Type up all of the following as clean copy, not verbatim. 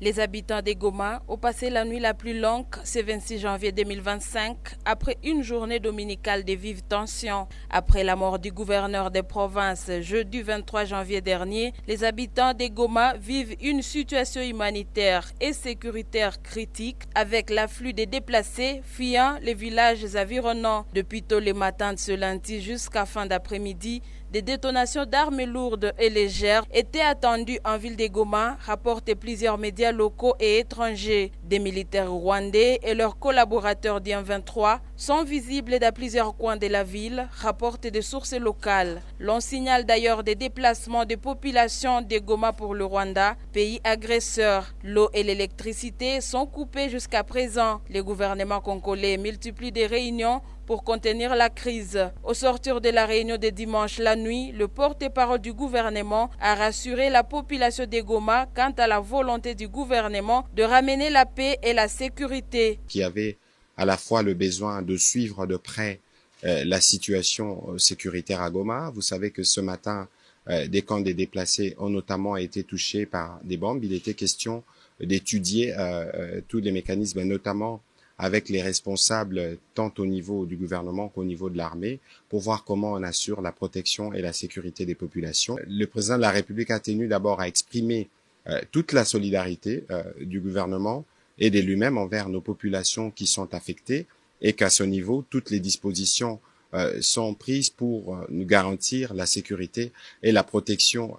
Les habitants de Goma ont passé la nuit la plus longue ce 26 janvier 2025 après une journée dominicale de vives tensions. Après la mort du gouverneur des provinces jeudi 23 janvier dernier, les habitants de Goma vivent une situation humanitaire et sécuritaire critique avec l'afflux des déplacés fuyant les villages environnants. Depuis tôt le matin de ce lundi jusqu'à fin d'après-midi, des détonations d'armes lourdes et légères étaient attendues en ville de Goma, rapportent plusieurs médias locaux et étrangers. Des militaires rwandais et leurs collaborateurs d'IM23 sont visibles dans plusieurs coins de la ville, rapportent des sources locales. L'on signale d'ailleurs des déplacements de populations de Goma pour le Rwanda, pays agresseur. L'eau et l'électricité sont coupées jusqu'à présent. Le gouvernement congolais multiplie des réunions pour contenir la crise. Au sortir de la réunion de dimanche la nuit, le porte-parole du gouvernement a rassuré la population de Goma quant à la volonté du gouvernement de ramener la paix et la sécurité. Qui avait à la fois le besoin de suivre de près la situation sécuritaire à Goma. Vous savez que ce matin, des camps des déplacés ont notamment été touchés par des bombes. Il était question d'étudier tous les mécanismes, notamment avec les responsables tant au niveau du gouvernement qu'au niveau de l'armée, pour voir comment on assure la protection et la sécurité des populations. Le président de la République a tenu d'abord à exprimer toute la solidarité du gouvernement et de lui-même envers nos populations qui sont affectées, et qu'à ce niveau, toutes les dispositions sont prises pour nous garantir la sécurité et la protection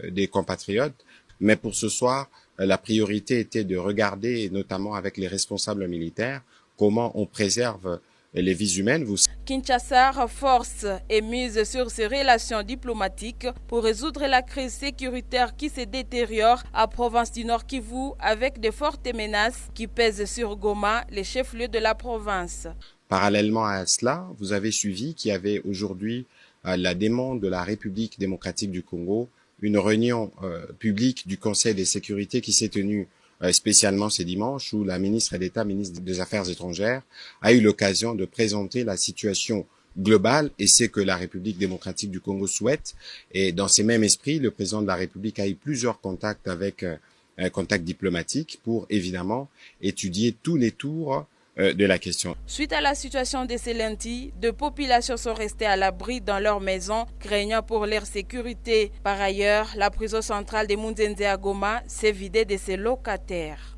des compatriotes. Mais pour ce soir, la priorité était de regarder, notamment avec les responsables militaires, comment on préserve les vies humaines. Kinshasa renforce et mise sur ses relations diplomatiques pour résoudre la crise sécuritaire qui se détériore à province du Nord Kivu avec de fortes menaces qui pèsent sur Goma, les chefs-lieux de la province. Parallèlement à cela, vous avez suivi qu'il y avait aujourd'hui la demande de la République démocratique du Congo, une réunion publique du Conseil de sécurité qui s'est tenue spécialement ce dimanche, où la ministre d'État, ministre des Affaires étrangères, a eu l'occasion de présenter la situation globale et c'est que la République démocratique du Congo souhaite. Et dans ces mêmes esprits, le président de la République a eu plusieurs contacts avec un contact diplomatique pour évidemment étudier tous les tours de la question. Suite à la situation de ces lundis, de populations sont restées à l'abri dans leurs maisons, craignant pour leur sécurité. Par ailleurs, la prison centrale de Munzenze à Goma s'est vidée de ses locataires.